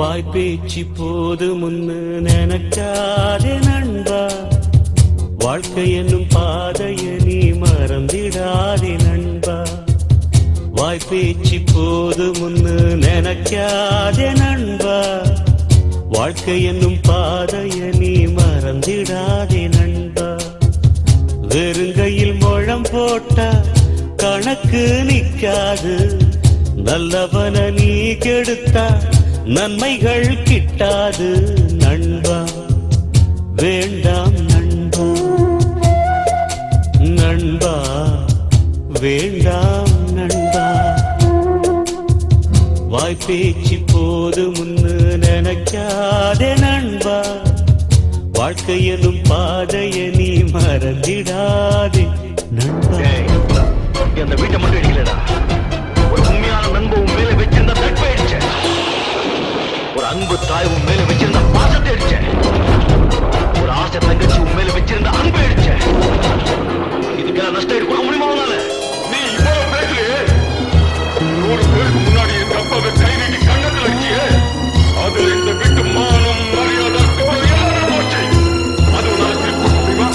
வாய்ப்பேச்சு போது முன்னு நினைக்காதே நண்பா, வாழ்க்கை என்னும் பாதைய நீ மறந்திடாதே நண்பா. வாய்ப்பேச்சு போது முன்னு நினைக்காதே நண்பா, வாழ்க்கை என்னும் பாதைய நீ மறந்திடாதே நண்பா. வெறுங்கையில் முழம் போட்டா கணக்கு நிக்காது, நல்லவன நீ கெடுத்தா நன்மைகள் கிட்டாது நண்பா. வேண்டாம் நண்பா, நண்பா வேண்டாம் நண்பா. வாய்ப்பேச்சு போது முன்னு நினைக்காதே நண்பா, வாழ்க்கை எனும் பாதைய நீ மறந்திடாதே நண்பா. அந்த வீட்டை மட்டும் அடிக்கலடா, ஒரு உண்மையான நண்பு உன் மேல வச்சிருந்த நட்பை அடிச்ச, ஒரு அன்பு தாய் உன் மேல வச்சிருந்த பாசத்தை அடிச்ச, ஒரு ஆசை தங்கச்சி உன் மேல வச்சிருந்த அன்பை அடிச்ச. இதுக்கெல்லாம் நஷ்டம் கொடுக்க முடியுமா உன்னால? நீ இவ்வளவு பேசுறியே, 100 பேருக்கு முன்னாடி என் தப்பாவை கை நீட்டி கண்ணத்தில் அடிச்சிய, அதுல இந்த வீட்டு மானம் மரியாதை எல்லாரும் போச்சு. அது உன்னால திருப்பி முடியுமா?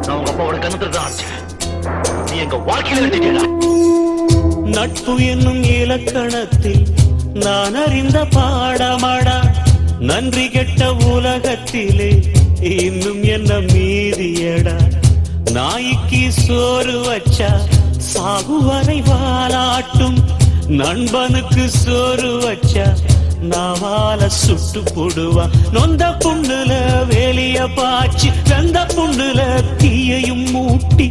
நான் உங்க அப்பாவோட கண்ணத்தில் தான் அடிச்சேன், நீ எங்க வாழ்க்கையில அடிச்சிட்டா. நட்பு என்னும் இலக்கணத்தில் நான் அறிந்த பாடமாடா, நன்றி கெட்ட உலகத்திலே இன்னும் என்ன மீதியடா. நாய்க்கு சோறு வச்சா சாகுவரை வாலாட்டும், நண்பனுக்கு சோறு வச்சா நாவால சுட்டு போடுவா. நொந்த புண்ணுல வேலிய பாய்ச்சி வெந்த புண்ணுல தீயையும் மூட்டி,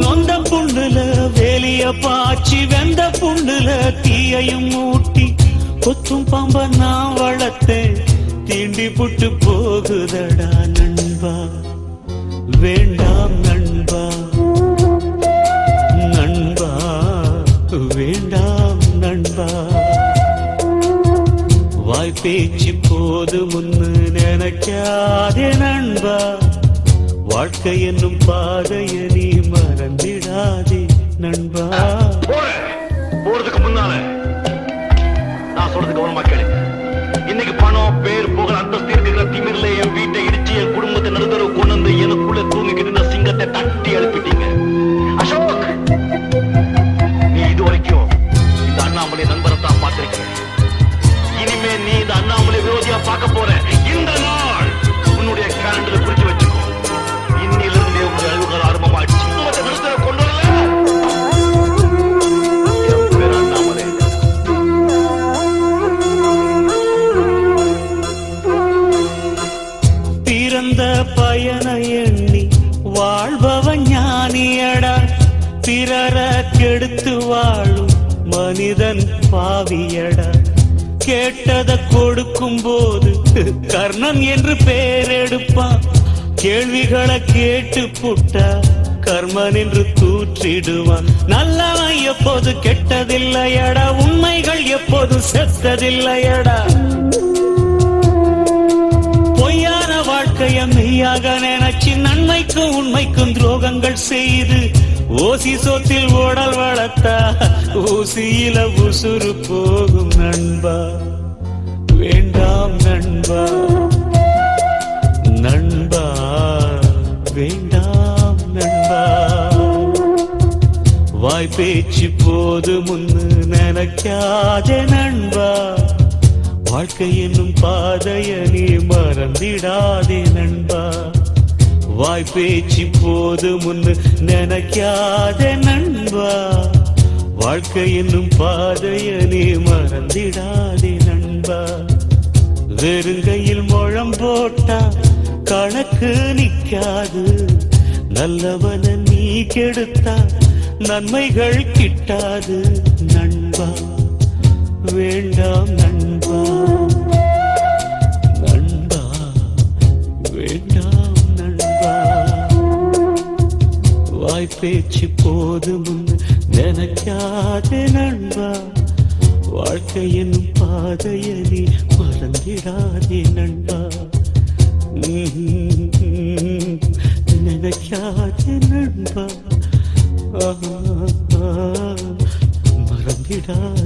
நொந்த புண்ணுல வேலிய பாய்ச்சி வெந்த புண்ணுல தீயையும் மூட்டி, கொத்தும் பாம்ப நான் வளர்த்தேன் தீண்டி புட்டு போகுதடா நண்பா. வேண்டாம் நண்பா, நண்பா வேண்டாம் நண்பா. வாய்ப்பேச்சு போது முன்னு நினைக்காதே நண்பா, வாழ்க்கை என்னும் பாதைய நீ மறந்திடாதே நண்பா. போறதுக்கு முன்னால நான் சொல்றது கவனமா கேளு. இன்னைக்கு பணம் பேர் புகழ் அந்தஸ்து இருக்கிற திமிர்ல என் வீட்டை இடிச்சு என் குடும்பத்தை நடுத்தரவு கொண்டு வந்து எனக்குள்ள தூங்கிக்கிட்டு இருந்த சிங்கத்தை தட்டி எழுப்பிட்டீங்க. அசோக், நீ இது வரைக்கும் இந்த அண்ணாமலை நண்பரை தான் பார்த்திருக்க, இனிமே நீ இந்த அண்ணாமலை விரோதியா பார்க்க போற. இந்த நாள் உன்னுடைய கேலண்டர்ல குறிச்சு வச்சுக்கோ. இன்னிலிருந்தே உங்க அழுகுகள் ஆரம்பமாச்சு. குடும்பத்தை நடுத்தர கொண்டு வரல, என் பேர் அண்ணாமலை. பிறந்த பயன எண்ணி வாழ்பவன் ஞானியடா, பிறர கெடுத்து வாழும் மனிதன் பாவியடா. கேட்டத கொடுக்கும் போது கர்ணன் என்று பெயரெடுப்பான், கேள்விகளை கேட்டு புட்டா கர்மன் என்று தூற்றிடுவான். நல்லவன் எப்போது கெட்டதில்லையடா, உண்மைகள் எப்போது செத்ததில்லையடா. பொய்யான வாழ்க்கைய மெய்யாக நினைச்சு நன்மைக்கும் உண்மைக்கும் துரோகங்கள் செய்து ஓசி சொத்தில் ஓடல் வளர்த்தா ஊசியில உசுறு போகும் நண்பா. வேண்டாம் நண்பா, நண்பா வேண்டாம் நண்பா. வாய்ப்பேச்சு போது முன்னு நினைக்காதே நண்பா, வாழ்க்கை என்னும் பாதைய நீ மறந்திடாதே நண்பா. வாய்ப்பேச்சு போது முன்னு நினைக்காதே நண்பா, வாழ்க்கை என்னும் பாதைய நீ மறந்திடாதே நண்பா. வெறுங்கையில் முழம் போட்டா கணக்கு நிக்காது, நல்லவன நீ கெடுத்தா நன்மைகள் கிட்டாது நண்பா. வேண்டாம் நண்பா, நண்பா வேண்டாம் நண்பா. வாய்ப்பேச்சு போது முன்னு நினைக்காதே நண்பா, வாழ்க்கை என்னும் பாதைய நீ மறந்திடாதே நண்பா. நினைக்காதே நண்பா, மறந்திடாதே.